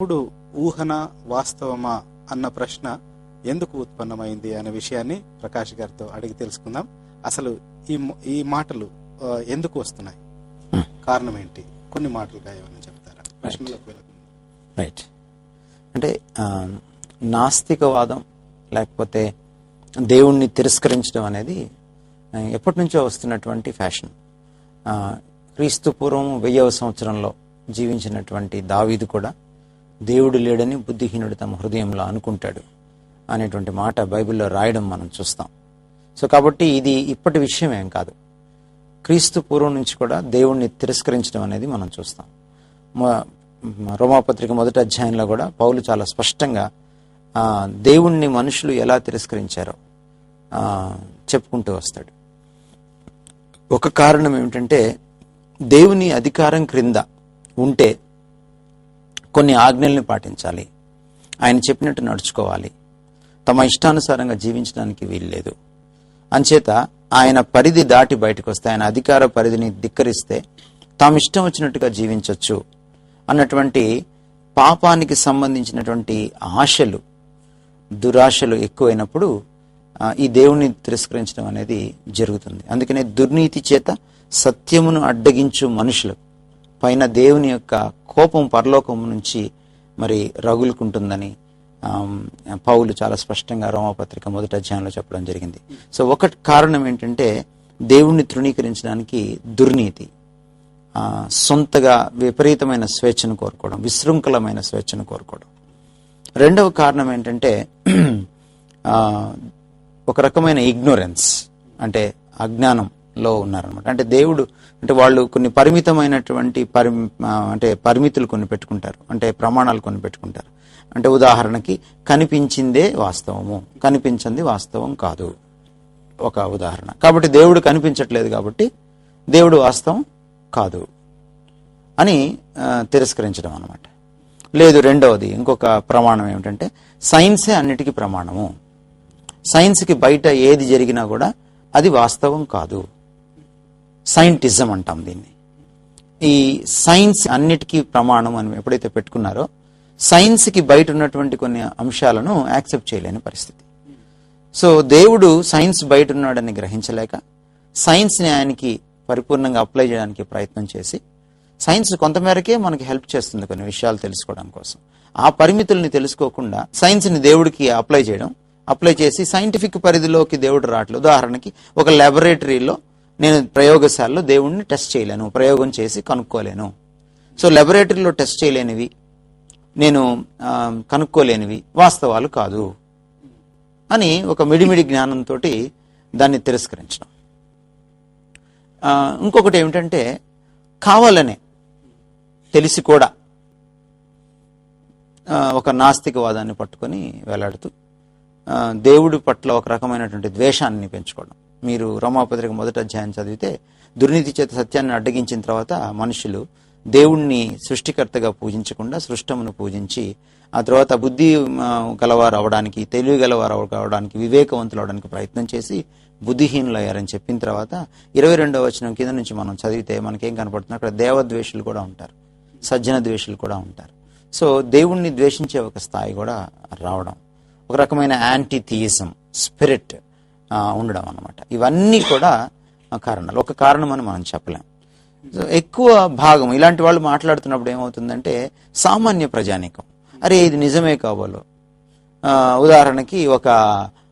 ఇప్పుడు ఊహన వాస్తవమా అన్న ప్రశ్న ఎందుకు ఉత్పన్నమైంది అనే విషయాన్ని ప్రకాష్ గారితో అడిగి తెలుసుకుందాం. అసలు ఈ మాటలు ఎందుకు వస్తున్నాయి, కారణం ఏంటి, కొన్ని మాటలుగా ఏమైనా చెప్తారా? రైట్. అంటే నాస్తికవాదం లేకపోతే దేవుణ్ణి తిరస్కరించడం అనేది ఎప్పటి నుంచో వస్తున్నటువంటి ఫ్యాషన్. క్రీస్తు పూర్వం 1000వ సంవత్సరంలో జీవించినటువంటి దావీదు కూడా దేవుడు లేడని బుద్ధిహీనుడు తమ హృదయంలో అనుకుంటాడు అనేటువంటి మాట బైబిల్లో రాయడం మనం చూస్తాం. సో కాబట్టి ఇది ఇప్పటి విషయం ఏం కాదు. క్రీస్తు పూర్వం నుంచి కూడా దేవుణ్ణి తిరస్కరించడం అనేది మనం చూస్తాం. రోమాపత్రిక 1వ అధ్యాయంలో కూడా పౌలు చాలా స్పష్టంగా దేవుణ్ణి మనుషులు ఎలా తిరస్కరించారో చెప్పుకుంటూ వస్తాడు. ఒక కారణం ఏమిటంటే, దేవుని అధికారం క్రింద ఉంటే కొన్ని ఆజ్ఞల్ని పాటించాలి, ఆయన చెప్పినట్టు నడుచుకోవాలి, తమ ఇష్టానుసారంగా జీవించడానికి వీల్లేదు. అంచేత ఆయన పరిధి దాటి బయటకు వస్తే, ఆయన అధికార పరిధిని ధిక్కరిస్తే తాము ఇష్టం వచ్చినట్టుగా జీవించవచ్చు అన్నటువంటి పాపానికి సంబంధించినటువంటి ఆశలు, దురాశలు ఎక్కువైనప్పుడు ఈ దేవుణ్ణి తిరస్కరించడం అనేది జరుగుతుంది. అందుకనే దుర్నీతి చేత సత్యమును అడ్డగించు మనుషులు పైన దేవుని యొక్క కోపం పరలోకం నుంచి మరి రగులుకుంటుందని పౌలు చాలా స్పష్టంగా రోమాపత్రిక 1వ అధ్యాయంలో చెప్పడం జరిగింది. సో ఒక కారణం ఏంటంటే, దేవుణ్ణి తృణీకరించడానికి దుర్నీతి, సొంతగా విపరీతమైన స్వేచ్ఛను కోరుకోవడం, విశృంఖలమైన స్వేచ్ఛను కోరుకోవడం. రెండవ కారణం ఏంటంటే, ఒక రకమైన ఇగ్నోరెన్స్, అంటే అజ్ఞానంలో ఉన్నారనమాట. అంటే దేవుడు అంటే వాళ్ళు కొన్ని పరిమితమైనటువంటి పరిమితులు కొన్ని పెట్టుకుంటారు, అంటే ప్రమాణాలు కొన్ని పెట్టుకుంటారు. అంటే ఉదాహరణకి కనిపించిందే వాస్తవము, కనిపించింది వాస్తవం కాదు, ఒక ఉదాహరణ. కాబట్టి దేవుడు కనిపించట్లేదు కాబట్టి దేవుడు వాస్తవం కాదు అని తిరస్కరించడం అన్నమాట. లేదు, రెండవది ఇంకొక ప్రమాణం ఏమిటంటే, సైన్సే అన్నిటికీ ప్రమాణము, సైన్స్కి బయట ఏది జరిగినా కూడా అది వాస్తవం కాదు, సైంటిజం అంటాం దీన్ని. ఈ సైన్స్ అన్నిటికీ ప్రమాణం అని ఎప్పుడైతే పెట్టుకున్నారో, సైన్స్కి బయట ఉన్నటువంటి కొన్ని అంశాలను యాక్సెప్ట్ చేయలేని పరిస్థితి. సో దేవుడు సైన్స్ బయట ఉన్నాడని గ్రహించలేక సైన్స్ని ఆయనకి పరిపూర్ణంగా అప్లై చేయడానికి ప్రయత్నం చేసి, సైన్స్ కొంతమేరకే మనకి హెల్ప్ చేస్తుంది కొన్ని విషయాలు తెలుసుకోవడం కోసం. ఆ పరిమితుల్ని తెలుసుకోకుండా సైన్స్ని దేవుడికి అప్లై చేసి సైంటిఫిక్ పరిధిలోకి దేవుడు రావట్లేదు. ఉదాహరణకి ఒక ల్యాబొరేటరీలో నేను ప్రయోగశాలలో దేవుడిని టెస్ట్ చేయలేను, ప్రయోగం చేసి కనుక్కోలేను. సో ల్యాబొరేటరీలో టెస్ట్ చేయలేనివి, నేను కనుక్కోలేనివి వాస్తవాలు కాదు అని ఒక మిడిమిడి జ్ఞానంతో దాన్ని తిరస్కరించడం. ఇంకొకటి ఏమిటంటే, కావాలనే తెలిసి కూడా ఒక నాస్తికవాదాన్ని పట్టుకొని వేలాడుతూ దేవుడి పట్ల ఒక రకమైనటువంటి ద్వేషాన్ని పెంచుకోవడం. మీరు రోమాపత్రిక 1వ అధ్యాయం చదివితే, దుర్నీతి చేత సత్యాన్ని అడ్డగించిన తర్వాత మనుషులు దేవుణ్ణి సృష్టికర్తగా పూజించకుండా సృష్టమును పూజించి, ఆ తర్వాత బుద్ధి గలవారు అవడానికి, తెలివి గలవారు అవడానికి, వివేకవంతులు అవడానికి ప్రయత్నం చేసి బుద్ధిహీనులు అయ్యారని చెప్పిన తర్వాత 22వ వచనం కింద నుంచి మనం చదివితే మనకేం కనపడుతుంది? అక్కడ దేవద్వేషులు కూడా ఉంటారు, సజ్జన ద్వేషులు కూడా ఉంటారు. సో దేవుణ్ణి ద్వేషించే ఒక స్థాయి కూడా రావడం, ఒక రకమైన యాంటీ థియిజం స్పిరిట్ ఉండడం అన్నమాట. ఇవన్నీ కూడా కారణాలు. ఒక కారణం అని మనం చెప్పలేం. ఎక్కువ భాగం ఇలాంటి వాళ్ళు మాట్లాడుతున్నప్పుడు ఏమవుతుందంటే, సామాన్య ప్రజానీకం అరే ఇది నిజమే కాబోలు. ఉదాహరణకి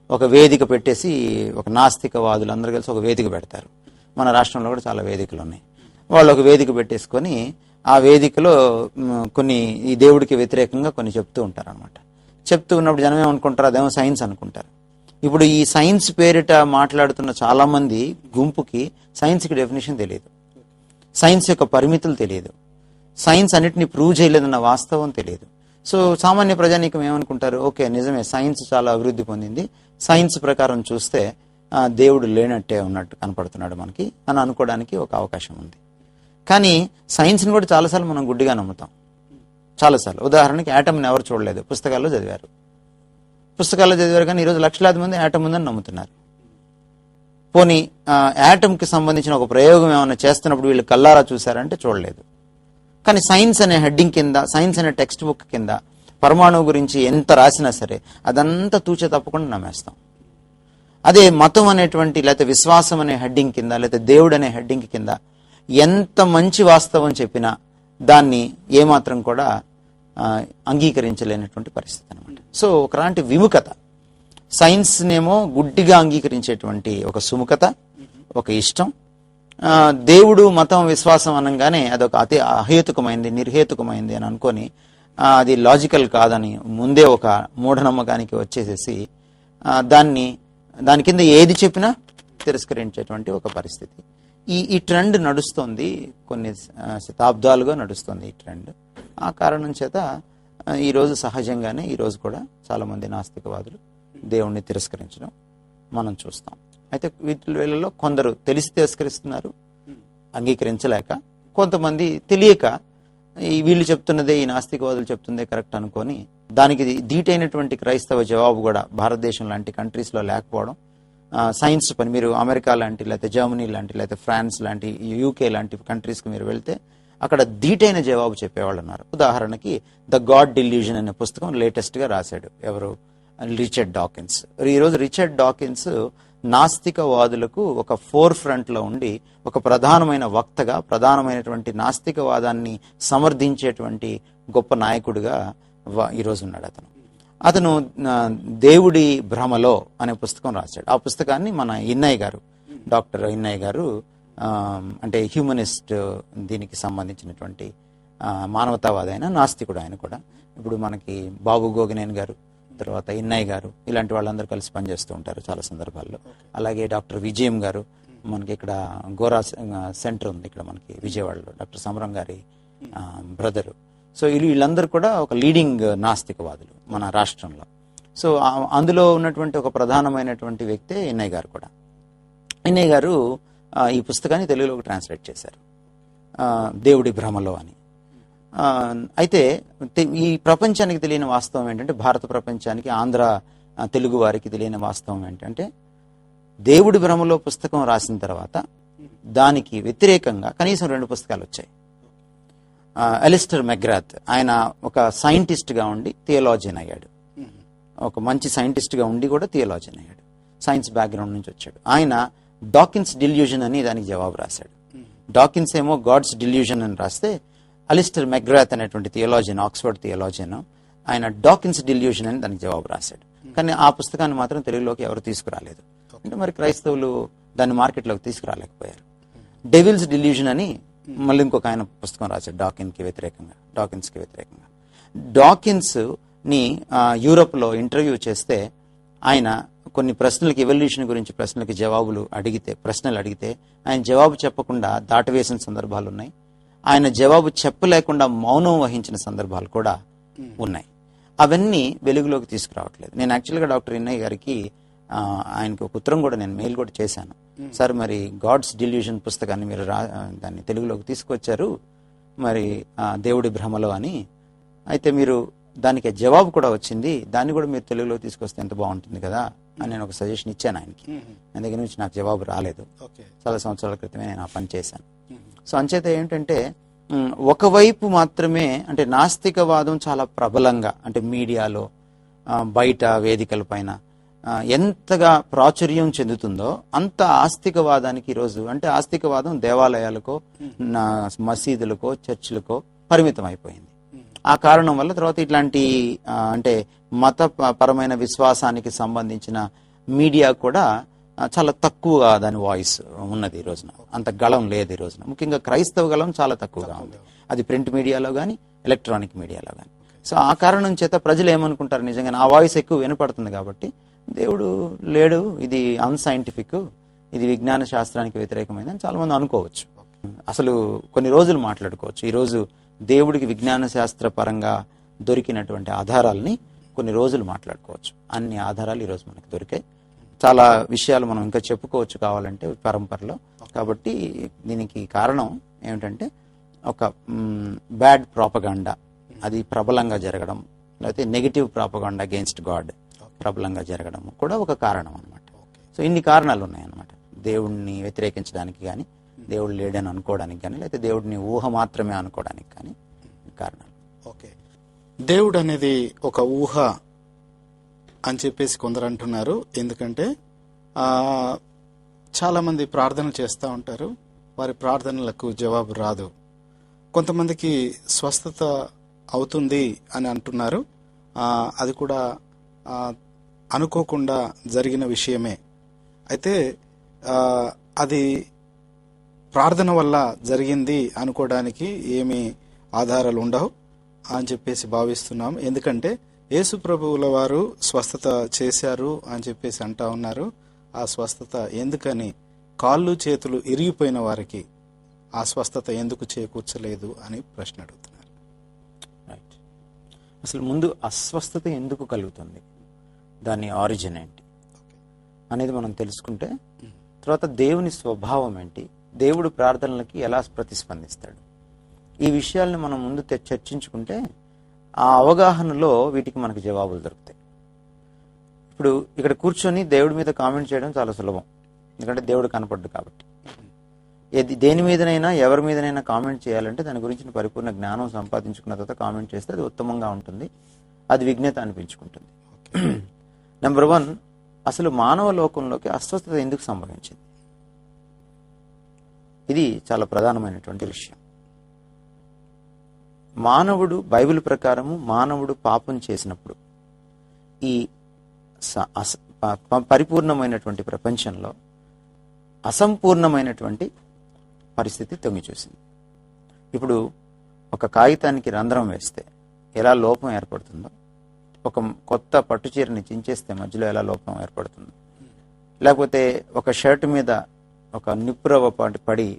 ఒక వేదిక పెట్టేసి, ఒక నాస్తికవాదులు అందరూ కలిసి ఒక వేదిక పెడతారు. మన రాష్ట్రంలో కూడా చాలా వేదికలు ఉన్నాయి. వాళ్ళు ఒక వేదిక పెట్టేసుకొని ఆ వేదికలో కొన్ని ఈ దేవుడికి వ్యతిరేకంగా కొన్ని చెప్తూ ఉంటారు అనమాట. చెప్తూ ఉన్నప్పుడు జనం ఏమనుకుంటారు? అదేమో సైన్స్ అనుకుంటారు. ఇప్పుడు ఈ సైన్స్ పేరిట మాట్లాడుతున్న చాలా మంది గుంపుకి సైన్స్కి డెఫినేషన్ తెలియదు, సైన్స్ యొక్క పరిమితులు తెలియదు, సైన్స్ అన్నిటిని ప్రూవ్ చేయలేదన్న వాస్తవం తెలియదు. సో సామాన్య ప్రజానీకం ఏమనుకుంటారు? ఓకే, నిజమే, సైన్స్ చాలా అభివృద్ధి పొందింది, సైన్స్ ప్రకారం చూస్తే దేవుడు లేనట్టే ఉన్నట్టు కనపడుతున్నాడు మనకి అని అనుకోవడానికి ఒక అవకాశం ఉంది. కానీ సైన్స్ని కూడా చాలాసార్లు మనం గుడ్డిగా నమ్ముతాం, చాలాసార్లు. ఉదాహరణకి యాటమ్ని ఎవరు చూడలేదు, పుస్తకాల్లో చదివారు కానీ ఈరోజు లక్షలాది మంది యాటమ్ ఉందని నమ్ముతున్నారు. పోనీ యాటమ్కి సంబంధించిన ఒక ప్రయోగం ఏమైనా చేస్తున్నప్పుడు వీళ్ళు కల్లారా చూశారంటే చూడలేదు. కానీ సైన్స్ అనే హెడ్డింగ్ కింద, సైన్స్ అనే టెక్స్ట్ బుక్ కింద పరమాణువు గురించి ఎంత రాసినా సరే అదంతా తూచే తప్పకుండా నమ్మేస్తాం. అదే మతం అనేటువంటి, లేకపోతే విశ్వాసం అనే హెడ్డింగ్ కింద, లేకపోతే దేవుడు అనే హెడ్డింగ్ కింద ఎంత మంచి వాస్తవం చెప్పినా దాన్ని ఏమాత్రం కూడా అంగీకరించలేనటువంటి పరిస్థితి అనమాట. సో ఒకలాంటి విముఖత, సైన్స్నేమో గుడ్డిగా అంగీకరించేటువంటి ఒక సుముఖత, ఒక ఇష్టం. దేవుడు, మతం, విశ్వాసం అనగానే అదొక అతి అహేతుకమైంది, నిర్హేతుకమైంది అని అనుకొని అది లాజికల్ కాదని ముందే ఒక మూఢనమ్మకానికి వచ్చేసేసి దాని కింద ఏది చెప్పినా తిరస్కరించేటువంటి ఒక పరిస్థితి. ఈ ట్రెండ్ నడుస్తోంది, కొన్ని శతాబ్దాలుగా నడుస్తుంది ఈ ట్రెండ్. ఆ కారణం చేత ఈరోజు సహజంగానే ఈరోజు కూడా చాలా మంది నాస్తికవాదులు దేవుణ్ణి తిరస్కరించడం మనం చూస్తాం. అయితే వీటిలో కొందరు తెలిసి తిరస్కరిస్తున్నారు, అంగీకరించలేక, కొంతమంది తెలియక వీళ్ళు చెప్తున్నదే, ఈ నాస్తికవాదులు చెప్తుందే కరెక్ట్ అనుకొని దానికి ధీటైనటువంటి క్రైస్తవ జవాబు కూడా భారతదేశం లాంటి కంట్రీస్లో లేకపోవడం. సైన్స్ పని మీరు అమెరికా లాంటి, లేకపోతే జర్మనీ లాంటి, లేకపోతే ఫ్రాన్స్ లాంటి, యూకే లాంటి కంట్రీస్కి మీరు వెళ్తే అక్కడ ధీటైన జవాబు చెప్పేవాళ్ళు ఉన్నారు. ఉదాహరణకి ద గాడ్ డిల్యూజన్ అనే పుస్తకం లేటెస్ట్గా రాశాడు ఎవరు, రిచర్డ్ డాకిన్స్. ఈరోజు రిచర్డ్ డాకిన్స్ నాస్తికవాదులకు ఒక ఫోర్ ఫ్రంట్లో ఉండి ఒక ప్రధానమైన వక్తగా, ప్రధానమైనటువంటి నాస్తికవాదాన్ని సమర్థించేటువంటి గొప్ప నాయకుడిగా ఈరోజు ఉన్నాడు. అతను దేవుడి భ్రమలో అనే పుస్తకం రాశాడు. ఆ పుస్తకాన్ని మన ఇన్నయ్య గారు, డాక్టర్ ఇన్నయ్య గారు, అంటే హ్యూమనిస్ట్, దీనికి సంబంధించినటువంటి మానవతావాది అయిన నాస్తికుడు ఆయన కూడా. ఇప్పుడు మనకి బాబు గోగినేని గారు, తర్వాత ఇన్నయ్య గారు, ఇలాంటి వాళ్ళందరూ కలిసి పనిచేస్తూ ఉంటారు చాలా సందర్భాల్లో. అలాగే డాక్టర్ విజయం గారు, మనకి ఇక్కడ గోరా సెంటర్ ఉంది ఇక్కడ మనకి విజయవాడలో, డాక్టర్ సమరం గారి బ్రదరు. సో వీళ్ళందరూ కూడా ఒక లీడింగ్ నాస్తికవాదులు మన రాష్ట్రంలో. సో అందులో ఉన్నటువంటి ఒక ప్రధానమైనటువంటి వ్యక్తే ఇన్నయ్య గారు కూడా. ఇన్నయ్య గారు ఈ పుస్తకాన్ని తెలుగులోకి ట్రాన్స్లేట్ చేశారు, దేవుడి భ్రమలో అని. అయితే ఈ ప్రపంచానికి తెలియని వాస్తవం ఏంటంటే, భారత ప్రపంచానికి, ఆంధ్ర తెలుగు వారికి తెలియని వాస్తవం ఏంటంటే, దేవుడి భ్రమలో పుస్తకం రాసిన తర్వాత దానికి వ్యతిరేకంగా కనీసం 2 పుస్తకాలు వచ్చాయి. అలిస్టర్ మెగ్రాత్, ఆయన ఒక సైంటిస్ట్గా ఉండి థియోలాజియన్ అయ్యాడు. ఒక మంచి సైంటిస్ట్గా ఉండి కూడా థియోలాజియన్ అయ్యాడు, సైన్స్ బ్యాక్గ్రౌండ్ నుంచి వచ్చాడు. ఆయన డాకిన్స్ డిల్యూజన్ అని దానికి జవాబు రాశాడు. డాకిన్స్ ఏమో గాడ్స్ డిల్యూజన్ అని రాస్తే, అలిస్టర్ మెగ్రాత్ అనేటువంటి థియోలాజియన్, ఆక్స్ఫర్డ్ థియోలాజియన్, ఆయన డాకిన్స్ డిల్యూజన్ అని దానికి జవాబు రాశాడు. కానీ ఆ పుస్తకాన్ని మాత్రం తెలుగులోకి ఎవరు తీసుకురాలేదు. అంటే మరి క్రైస్తవులు దాన్ని మార్కెట్లోకి తీసుకురాలేకపోయారు. డెవిల్స్ డిల్యూజన్ అని మళ్ళీ ఇంకొక ఆయన పుస్తకం రాశాడు డాకిన్స్కి వ్యతిరేకంగా. డాకిన్స్ ని యూరోప్లో ఇంటర్వ్యూ చేస్తే ఆయన కొన్ని ప్రశ్నలకి, ఎవల్యూషన్ గురించి ప్రశ్నలు అడిగితే ఆయన జవాబు చెప్పకుండా దాటవేసిన సందర్భాలు ఉన్నాయి. ఆయన జవాబు చెప్పలేకుండా మౌనం వహించిన సందర్భాలు కూడా ఉన్నాయి. అవన్నీ వెలుగులోకి తీసుకురావట్లేదు. నేను యాక్చువల్గా డాక్టర్ ఇన్నయ్య గారికి ఆయనకి ఒక ఉత్తరం కూడా, నేను మెయిల్ కూడా చేశాను. సార్, మరి గాడ్స్ డిల్యూషన్ పుస్తకాన్ని మీరు దాన్ని తెలుగులోకి తీసుకొచ్చారు, మరి దేవుడి భ్రమలో అని. అయితే మీరు దానికి జవాబు కూడా వచ్చింది, దాన్ని కూడా మీరు తెలుగులో తీసుకొస్తే ఎంత బాగుంటుంది కదా అని నేను ఒక సజెషన్ ఇచ్చాను ఆయనకి. నా దగ్గర నుంచి నాకు జవాబు రాలేదు. చాలా సంవత్సరాల క్రితమే నేను ఆ పని చేశాను. సో అంచేత ఏంటంటే, ఒకవైపు మాత్రమే, అంటే నాస్తికవాదం చాలా ప్రబలంగా, అంటే మీడియాలో, బయట వేదికల పైన ఎంతగా ప్రాచుర్యం చెందుతుందో అంత ఆస్తికవాదానికి ఈరోజు, అంటే ఆస్తికవాదం దేవాలయాలకో, మసీదులకో, చర్చిలకో పరిమితం అయిపోయింది. ఆ కారణం వల్ల తర్వాత ఇట్లాంటి అంటే మతపరమైన విశ్వాసానికి సంబంధించిన మీడియా కూడా చాలా తక్కువగా దాని వాయిస్ ఉన్నది ఈ రోజున. అంత గళం లేదు ఈ రోజున. ముఖ్యంగా క్రైస్తవ గళం చాలా తక్కువగా ఉంది, అది ప్రింట్ మీడియాలో కానీ ఎలక్ట్రానిక్ మీడియాలో కానీ. సో ఆ కారణం చేత ప్రజలు ఏమనుకుంటారు, నిజంగా ఆ వాయిస్ ఎక్కువ వినపడుతుంది కాబట్టి దేవుడు లేడు, ఇది అన్సైంటిఫిక్, ఇది విజ్ఞాన శాస్త్రానికి వ్యతిరేకమైందని చాలా మంది అనుకోవచ్చు. అసలు కొన్ని రోజులు మాట్లాడుకోవచ్చు. ఈరోజు దేవుడికి విజ్ఞాన శాస్త్ర పరంగా దొరికినటువంటి ఆధారాలని కొన్ని రోజులు మాట్లాడుకోవచ్చు. అన్ని ఆధారాలు ఈరోజు మనకు దొరికాయి. చాలా విషయాలు మనం ఇంకా చెప్పుకోవచ్చు కావాలంటే పరంపరలో. కాబట్టి దీనికి కారణం ఏమిటంటే, ఒక బ్యాడ్ ప్రాపగాండా అది ప్రబలంగా జరగడం, లేకపోతే నెగిటివ్ ప్రాపగాండా అగెయిన్స్ట్ గాడ్ ప్రబలంగా జరగడం కూడా ఒక కారణం అనమాట. సో ఇన్ని కారణాలు ఉన్నాయన్నమాట. దేవుడిని వ్యతిరేకించడానికి కానీ, దేవుడు లేడని అనుకోవడానికి కానీ, లేకపోతే దేవుడిని ఊహ మాత్రమే అనుకోవడానికి కానీ దానికి కారణాలు. ఓకే, దేవుడు అనేది ఒక ఊహ అని చెప్పేసి కొందరు అంటున్నారు. ఎందుకంటే చాలామంది ప్రార్థన చేస్తూ ఉంటారు, వారి ప్రార్థనలకు జవాబు రాదు. కొంతమందికి స్వస్థత అవుతుంది అని అంటున్నారు, అది కూడా అనుకోకుండా జరిగిన విషయమే. అయితే అది ప్రార్థన వల్ల జరిగింది అనుకోవడానికి ఏమీ ఆధారాలు ఉండవు అని చెప్పేసి భావిస్తున్నాం. ఎందుకంటే యేసు ప్రభువుల వారు స్వస్థత చేశారు అని చెప్పేసి అంటా ఉన్నారు. ఆ స్వస్థత ఎందుకని కాళ్ళు చేతులు ఇరిగిపోయిన వారికి ఆ స్వస్థత ఎందుకు చేకూర్చలేదు అని ప్రశ్న అడుగుతున్నారు. రైట్. అసలు ముందు అస్వస్థత ఎందుకు కలుగుతుంది, దాని ఆరిజిన్ ఏంటి అనేది మనం తెలుసుకుంటే, తర్వాత దేవుని స్వభావం ఏంటి, దేవుడు ప్రార్థనలకి ఎలా ప్రతిస్పందిస్తాడు, ఈ విషయాలను మనం ముందు చర్చించుకుంటే ఆ అవగాహనలో వీటికి మనకు జవాబులు దొరుకుతాయి. ఇప్పుడు ఇక్కడ కూర్చొని దేవుడి మీద కామెంట్ చేయడం చాలా సులభం, ఎందుకంటే దేవుడు కనపడ్డు కాబట్టి. దేని మీదనైనా ఎవరి మీదనైనా కామెంట్ చేయాలంటే దాని గురించి పరిపూర్ణ జ్ఞానం సంపాదించుకున్న తర్వాత కామెంట్ చేస్తే అది ఉత్తమంగా ఉంటుంది, అది విజ్ఞత అనిపించుకుంటుంది. నెంబర్ 1, అసలు మానవ లోకంలోకి అస్వస్థత ఎందుకు సంభవించింది, ఇది చాలా ప్రధానమైనటువంటి విషయం. మానవుడు బైబిల్ ప్రకారము మానవుడు పాపం చేసినప్పుడు ఈ పరిపూర్ణమైనటువంటి ప్రపంచంలో అసంపూర్ణమైనటువంటి పరిస్థితి తొంగి చూసింది. ఇప్పుడు ఒక కాగితానికి రంధ్రం వేస్తే ఎలా లోపం ఏర్పడుతుందో, ఒక కొత్త పట్టు చీరని చించేస్తే మధ్యలో ఎలా లోపం ఏర్పడుతుందో, లేకపోతే ఒక షర్ట్ మీద ఒక నిప్పురవ్వ పడి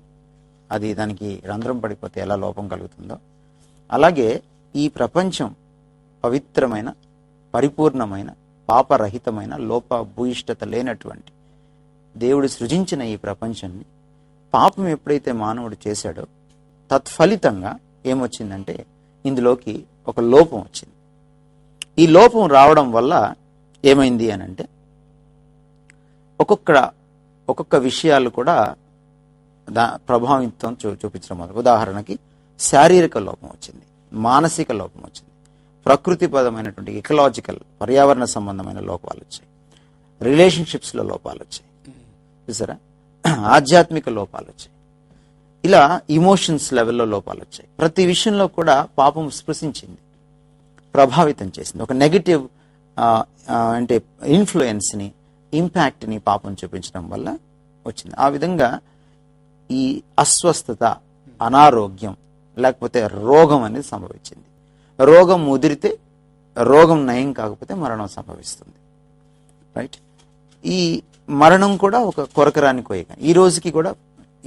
అది దానికి రంధ్రం పడిపోతే ఎలా లోపం కలుగుతుందో, అలాగే ఈ ప్రపంచం పవిత్రమైన, పరిపూర్ణమైన, పాపరహితమైన, లోపభూయిష్టత లేనటువంటి దేవుడు సృజించిన ఈ ప్రపంచాన్ని పాపం ఎప్పుడైతే మానవుడు చేశాడో తత్ఫలితంగా ఏమొచ్చిందంటే ఇందులోకి ఒక లోపం వచ్చింది. ఈ లోపం రావడం వల్ల ఏమైంది అని అంటే ఒక్కొక్క విషయాలు కూడా ప్రభావితం చూపించడం మొదలు. ఉదాహరణకి శారీరక లోపం వచ్చింది, మానసిక లోపం వచ్చింది, ప్రకృతిపరమైనటువంటి ఎకలాజికల్ పర్యావరణ సంబంధమైన లోపాలు వచ్చాయి, రిలేషన్షిప్స్లో లోపాలు వచ్చాయి, చూసారా, ఆధ్యాత్మిక లోపాలు వచ్చాయి, ఇలా ఇమోషన్స్ లెవెల్లో లోపాలు వచ్చాయి. ప్రతి విషయంలో కూడా పాపం స్పృశించింది, ప్రభావితం చేసింది. ఒక నెగిటివ్ అంటే ఇన్ఫ్లుయెన్స్ని, ఇంపాక్ట్ని పాపం చూపించడం వల్ల వచ్చింది. ఆ విధంగా ఈ అస్వస్థత, అనారోగ్యం లేకపోతే రోగం అనేది సంభవించింది. రోగం ముదిరితే, రోగం నయం కాకపోతే మరణం సంభవిస్తుంది. రైట్. ఈ మరణం కూడా ఒక కొరకరాని కోయిక. ఈ రోజుకి కూడా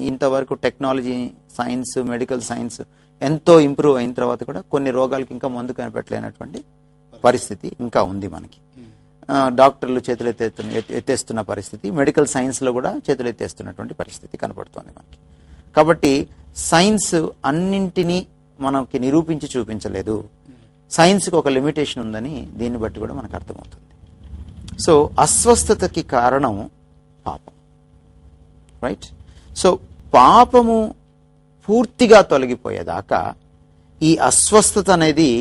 ఇంతవరకు టెక్నాలజీ, సైన్స్, మెడికల్ సైన్స్ ఎంతో ఇంప్రూవ్ అయిన తర్వాత కూడా కొన్ని రోగాలకి ఇంకా మందు కనిపెట్టలేనటువంటి పరిస్థితి ఇంకా ఉంది మనకి. డాక్టర్లు చేతులు ఎత్తేస్తున్న పరిస్థితి, మెడికల్ సైన్స్లో కూడా చేతులు ఎత్తేస్తున్నటువంటి పరిస్థితి కనపడుతోంది మనకి. కాబట్టి సైన్స్ అన్నింటినీ మనకి నిరూపించి చూపించలేదు. సైన్స్కి ఒక లిమిటేషన్ ఉందని దీన్ని బట్టి కూడా మనకు అర్థమవుతుంది. సో అస్వస్థతకి కారణం పాపం. రైట్. సో పాపము పూర్తిగా తొలగిపోయేదాకా ఈ అస్వస్థత అనేది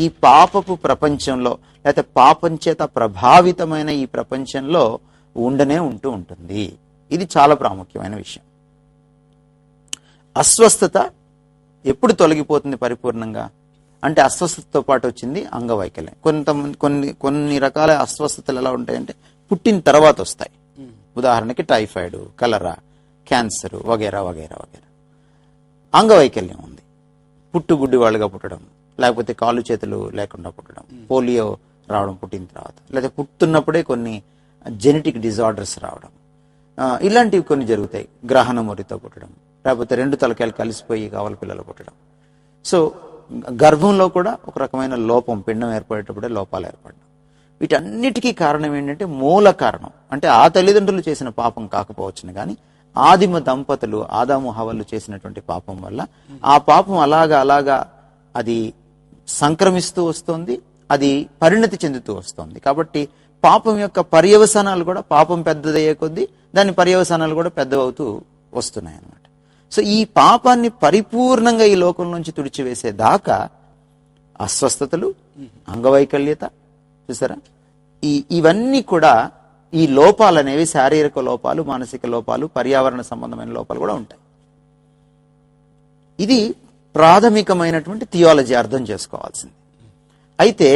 ఈ పాపపు ప్రపంచంలో, లేకపోతే పాపం చేత ప్రభావితమైన ఈ ప్రపంచంలో ఉండనే ఉంటుంది. ఇది చాలా ప్రాముఖ్యమైన విషయం. అస్వస్థత ఎప్పుడు తొలగిపోతుంది పరిపూర్ణంగా అంటే అస్వస్థతతో పాటు వచ్చింది అంగవైకల్యం. కొన్ని రకాల అస్వస్థతలు ఎలా ఉంటాయంటే పుట్టిన తర్వాత వస్తాయి. ఉదాహరణకి టైఫాయిడ్, కలరా, క్యాన్సర్ వగేరా వగేరా వగేరా. అంగవైకల్యం ఉంది, పుట్టుగుడ్డి వాళ్ళుగా పుట్టడం, లేకపోతే కాళ్ళు చేతులు లేకుండా పుట్టడం, పోలియో రావడం పుట్టిన తర్వాత, లేదా పుట్టున్నప్పుడే కొన్ని జెనెటిక్ డిజార్డర్స్ రావడం, ఇలాంటివి కొన్ని జరుగుతాయి. గ్రహణ మురితో పుట్టడం, లేకపోతే 2 తలకాయలు కలిసిపోయి కావాలి పిల్లలు పుట్టడం. సో గర్భంలో కూడా ఒక రకమైన లోపం, పిండం ఏర్పడేటప్పుడే లోపాలు ఏర్పడడం. వీటన్నిటికీ కారణం ఏంటంటే మూల కారణం అంటే ఆ తల్లిదండ్రులు చేసిన పాపం కాకపోవచ్చును కానీ ఆదిమ దంపతులు ఆదాము హవ్వలు చేసినటువంటి పాపం వల్ల ఆ పాపం అలాగా అది సంక్రమిస్తూ వస్తుంది, అది పరిణతి చెందుతూ వస్తుంది. కాబట్టి పాపం యొక్క పర్యవసానాలు కూడా, పాపం పెద్దదయ్యే కొద్దీ దాని పర్యవసానాలు కూడా పెద్దవవుతూ వస్తున్నాయి అన్నమాట. సో ఈ పాపాన్ని పరిపూర్ణంగా ఈ లోకం నుంచి తుడిచివేసేదాకా అస్వస్థతలు, అంగవైకల్యత, చూసారా, ఇవన్నీ కూడా ఈ లోపాలు అనేవి శారీరక లోపాలు, మానసిక లోపాలు, పర్యావరణ సంబంధమైన లోపాలు కూడా ఉంటాయి. ఇది ప్రాథమికమైనటువంటి థియాలజీ అర్థం చేసుకోవాల్సింది. అయితే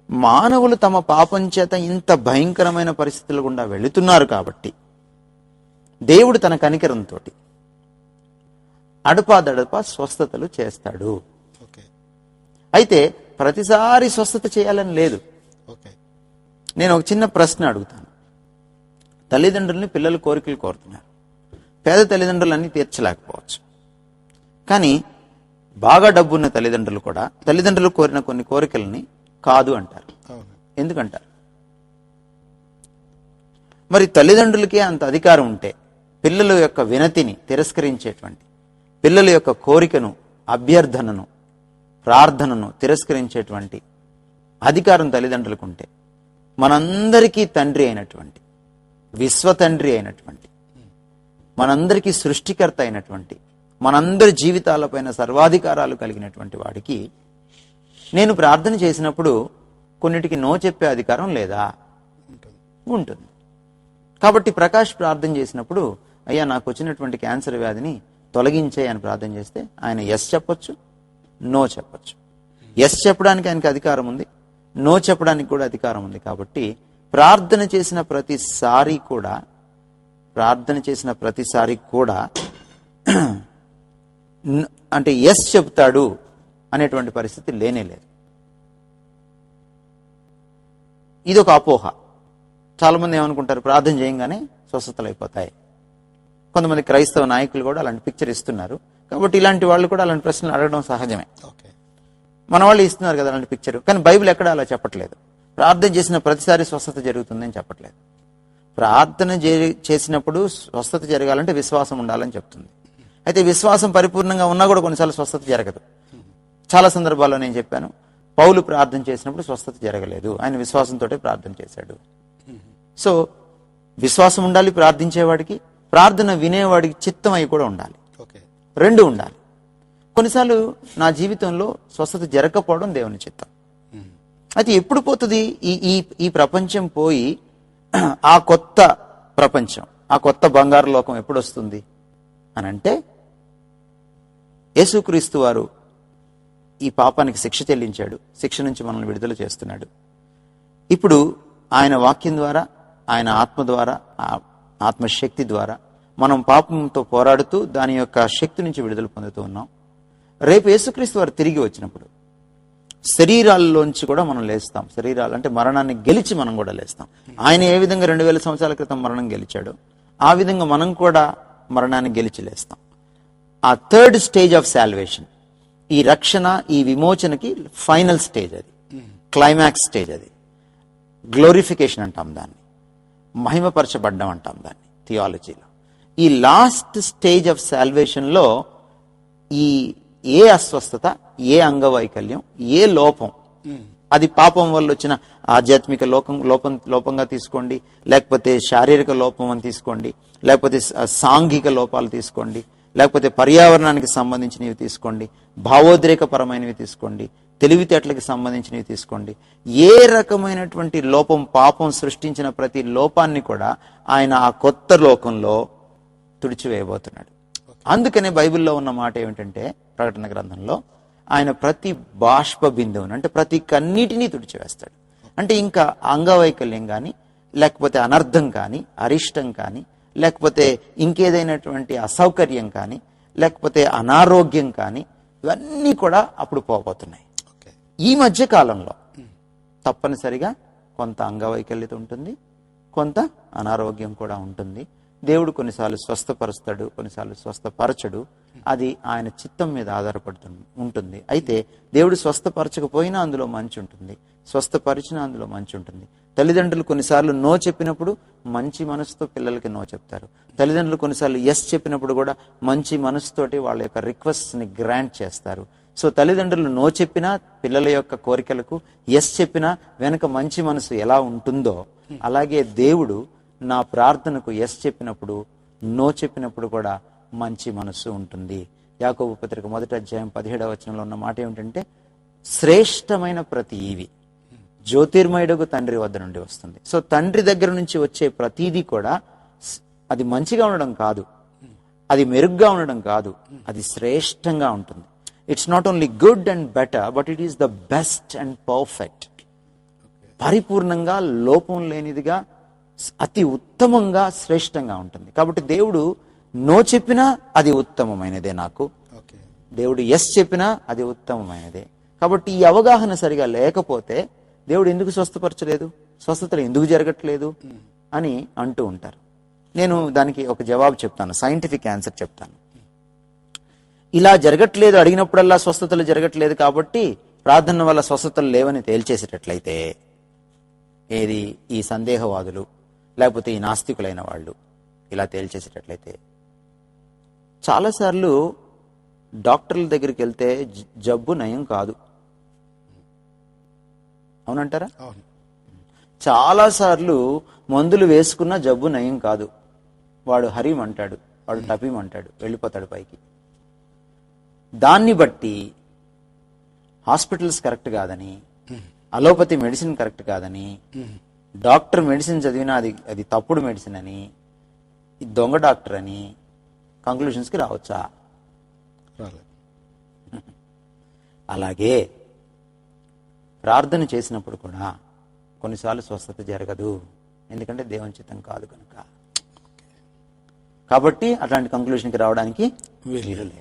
మానవులు తమ పాపం చేత ఇంత భయంకరమైన పరిస్థితుల గుండా వెళుతున్నారు కాబట్టి దేవుడు తన కనికరంతో అడపాదడపా స్వస్థతలు చేస్తాడు. అయితే ప్రతిసారి స్వస్థత చేయాలని లేదు. నేను ఒక చిన్న ప్రశ్న అడుగుతాను. తల్లిదండ్రుల్ని పిల్లలు కోరికలు కోరుతున్నారు. పేద తల్లిదండ్రులు అన్ని తీర్చలేకపోవచ్చు. కానీ బాగా డబ్బున్న తల్లిదండ్రులు కూడా తల్లిదండ్రులు కోరిన కొన్ని కోరికల్ని కాదు అంటారు. ఎందుకంటారు? మరి తల్లిదండ్రులకే అంత అధికారం ఉంటే పిల్లల యొక్క వినతిని తిరస్కరించేటువంటి, పిల్లల యొక్క కోరికను, అభ్యర్థనను, ప్రార్థనను తిరస్కరించేటువంటి అధికారం తల్లిదండ్రులకు ఉంటే, మనందరికీ తండ్రి అయినటువంటి, విశ్వతండ్రి అయినటువంటి, మనందరికీ సృష్టికర్త అయినటువంటి, మనందరి జీవితాలపైన సర్వాధికారాలు కలిగినటువంటి వాడికి నేను ప్రార్థన చేసినప్పుడు కొన్నిటికి నో చెప్పే అధికారం లేదా? ఉంటుంది. కాబట్టి ప్రకాష్ ప్రార్థన చేసినప్పుడు, అయ్యా నాకు వచ్చినటువంటి క్యాన్సర్ వ్యాధిని తొలగించే అని ప్రార్థన చేస్తే ఆయన ఎస్ చెప్పొచ్చు, నో చెప్పొచ్చు. ఎస్ చెప్పడానికి ఆయనకి అధికారం ఉంది, నో చెప్పడానికి కూడా అధికారం ఉంది. కాబట్టి ప్రార్థన చేసిన ప్రతిసారి కూడా అంటే ఎస్ చెప్తాడు అనేటువంటి పరిస్థితి లేనే లేదు. ఇది ఒక అపోహ. చాలా మంది ఏమనుకుంటారు, ప్రార్థన చేయంగానే స్వస్థతలు అయిపోతాయి. కొంతమంది క్రైస్తవ నాయకులు కూడా అలాంటి పిక్చర్ ఇస్తున్నారు. కాబట్టి ఇలాంటి వాళ్ళు కూడా అలాంటి ప్రశ్నలు అడగడం సహజమే. మన వాళ్ళు ఇస్తున్నారు కదా అలాంటి పిక్చర్. కానీ బైబిల్ ఎక్కడ అలా చెప్పట్లేదు. ప్రార్థన చేసిన ప్రతిసారి స్వస్థత జరుగుతుందని చెప్పట్లేదు. ప్రార్థన చేసినప్పుడు స్వస్థత జరగాలంటే విశ్వాసం ఉండాలని చెప్తుంది. అయితే విశ్వాసం పరిపూర్ణంగా ఉన్నా కూడా కొన్నిసార్లు స్వస్థత జరగదు. చాలా సందర్భాల్లో నేను చెప్పాను, పౌలు ప్రార్థన చేసినప్పుడు స్వస్థత జరగలేదు, ఆయన విశ్వాసంతో ప్రార్థన చేశాడు. సో విశ్వాసం ఉండాలి ప్రార్థించేవాడికి, ప్రార్థన వినేవాడికి చిత్తం అయి కూడా ఉండాలి. రెండు ఉండాలి. కొన్నిసార్లు నా జీవితంలో స్వస్థత జరగకపోవడం దేవుని చిత్తం. అయితే ఎప్పుడు పోతుంది ఈ ప్రపంచం పోయి ఆ కొత్త ప్రపంచం, ఆ కొత్త బంగారు లోకం ఎప్పుడు వస్తుంది అని అంటే, యేసుక్రీస్తు వారు ఈ పాపానికి శిక్ష చెల్లించాడు, శిక్ష నుంచి మనల్ని విడుదల చేస్తున్నాడు. ఇప్పుడు ఆయన వాక్యం ద్వారా, ఆయన ఆత్మ ద్వారా, ఆత్మశక్తి ద్వారా మనం పాపంతో పోరాడుతూ దాని యొక్క శక్తి నుంచి విడుదల పొందుతూ ఉన్నాం. రేపు యేసుక్రీస్తు వారు తిరిగి వచ్చినప్పుడు శరీరాల్లోంచి కూడా మనం లేస్తాం. శరీరాలు అంటే మరణాన్ని గెలిచి మనం కూడా లేస్తాం. ఆయన ఏ విధంగా 2000 సంవత్సరాల క్రితం మరణం గెలిచాడో ఆ విధంగా మనం కూడా మరణాన్ని గెలిచి లేస్తాం. ఆ థర్డ్ స్టేజ్ ఆఫ్ సాల్వేషన్, ఈ రక్షణ, ఈ విమోచనకి ఫైనల్ స్టేజ్, అది క్లైమాక్స్ స్టేజ్, అది గ్లోరిఫికేషన్ అంటాం దాన్ని, మహిమపరచబడ్డం అంటాం దాన్ని థియాలజీలో. ఈ లాస్ట్ స్టేజ్ ఆఫ్ సాల్వేషన్ లో ఈ ఏ అస్వస్థత, ఏ అంగవైకల్యం, ఏ లోపం, అది పాపం వల్ల వచ్చిన ఆధ్యాత్మిక లోపంగా తీసుకోండి, లేకపోతే శారీరక లోపం అని తీసుకోండి, లేకపోతే సాంఘిక లోపాలు తీసుకోండి, లేకపోతే పర్యావరణానికి సంబంధించినవి తీసుకోండి, భావోద్రేకపరమైనవి తీసుకోండి, తెలివితేటలకు సంబంధించినవి తీసుకోండి. ఏ రకమైనటువంటి లోపం, పాపం సృష్టించిన ప్రతి లోపాన్ని కూడా ఆయన ఆ కొత్త లోకంలో తుడిచివేయబోతున్నాడు. అందుకనే బైబిల్లో ఉన్న మాట ఏమిటంటే, ప్రకటన గ్రంథంలో ఆయన ప్రతి బాష్ప బిందువును, అంటే ప్రతి కన్నీటిని తుడిచివేస్తాడు. అంటే ఇంకా అంగవైకల్యం కానీ, లేకపోతే అనర్థం కానీ, అరిష్టం కానీ, లేకపోతే ఇంకేదైనటువంటి అసౌకర్యం కానీ, లేకపోతే అనారోగ్యం కానీ, ఇవన్నీ కూడా అప్పుడు పోబోతున్నాయి. ఈ మధ్య కాలంలో తప్పనిసరిగా కొంత అంగవైకల్యత ఉంటుంది, కొంత అనారోగ్యం కూడా ఉంటుంది. దేవుడు కొన్నిసార్లు స్వస్థపరుస్తాడు, కొన్నిసార్లు స్వస్థపరచడు. అది ఆయన చిత్తం మీద ఆధారపడుతూ ఉంటుంది. అయితే దేవుడు స్వస్థపరచకపోయినా అందులో మంచి ఉంటుంది, స్వస్థపరిచినా అందులో మంచి ఉంటుంది. తల్లిదండ్రులు కొన్నిసార్లు నో చెప్పినప్పుడు మంచి మనసుతో పిల్లలకి నో చెప్తారు. తల్లిదండ్రులు కొన్నిసార్లు ఎస్ చెప్పినప్పుడు కూడా మంచి మనసుతోటి వాళ్ళ యొక్క రిక్వెస్ట్ ని గ్రాంట్ చేస్తారు. సో తల్లిదండ్రులు నో చెప్పినా పిల్లల యొక్క కోరికలకు ఎస్ చెప్పినా వెనక మంచి మనసు ఎలా ఉంటుందో, అలాగే దేవుడు నా ప్రార్థనకు ఎస్ చెప్పినప్పుడు, నో చెప్పినప్పుడు కూడా మంచి మనస్సు ఉంటుంది. యాకోబు పత్రిక 1వ అధ్యాయం 17వ వచనంలో ఉన్న మాట ఏమిటంటే, శ్రేష్టమైన ప్రతి ఈవి జ్యోతిర్మయుడకు తండ్రి వద్ద నుండి వస్తుంది. సో తండ్రి దగ్గర నుంచి వచ్చే ప్రతీది కూడా అది మంచిగా ఉండడం కాదు, అది మెరుగ్గా ఉండడం కాదు, అది శ్రేష్టంగా ఉంటుంది. It's not only good and better, but it is the best and perfect. పరిపూర్ణంగా, లోపం లేనిదిగా, అతి ఉత్తమంగా, శ్రేష్టంగా ఉంటుంది. కాబట్టి దేవుడు నో చెప్పినా అది ఉత్తమమైనదే. నాకు దేవుడు ఎస్ చెప్పినా అది ఉత్తమమైనదే. కాబట్టి ఈ అవగాహన సరిగా లేకపోతే దేవుడు ఎందుకు స్వస్థపరచలేదు, స్వస్థతలు ఎందుకు జరగట్లేదు అని అంటూ ఉంటారు. నేను దానికి ఒక జవాబు చెప్తాను, సైంటిఫిక్ ఆన్సర్ చెప్తాను. ఇలా జరగట్లేదు, అడిగినప్పుడల్లా స్వస్థతలు జరగట్లేదు కాబట్టి ప్రార్థన వల్ల స్వస్థతలు లేవని తేల్చేసేటట్లయితే, ఏది ఈ సందేహవాదులు లేకపోతే ఈ నాస్తికులైన వాళ్ళు ఇలా తేల్చేసేటట్లయితే, చాలాసార్లు డాక్టర్ల దగ్గరికి వెళ్తే జబ్బు నయం కాదు. అవునంటారా? చాలాసార్లు మందులు వేసుకున్న జబ్బు నయం కాదు. వాడు హరీం అంటాడు, వాడు టపీం అంటాడు, వెళ్ళిపోతాడు పైకి. దాన్ని బట్టి హాస్పిటల్స్ కరెక్ట్ కాదని, అలోపతి మెడిసిన్ కరెక్ట్ కాదని, డాక్టర్ మెడిసిన్ చదివినా అది తప్పుడు మెడిసిన్ అని, దొంగ డాక్టర్ అని కంక్లూషన్స్కి రావచ్చా? అలాగే ప్రార్థన చేసినప్పుడు కూడా కొన్నిసార్లు స్వస్థత జరగదు, ఎందుకంటే దేవుని చిత్తం కాదు కనుక. కాబట్టి అట్లాంటి కంక్లూషన్కి రావడానికి వీలు లేదు.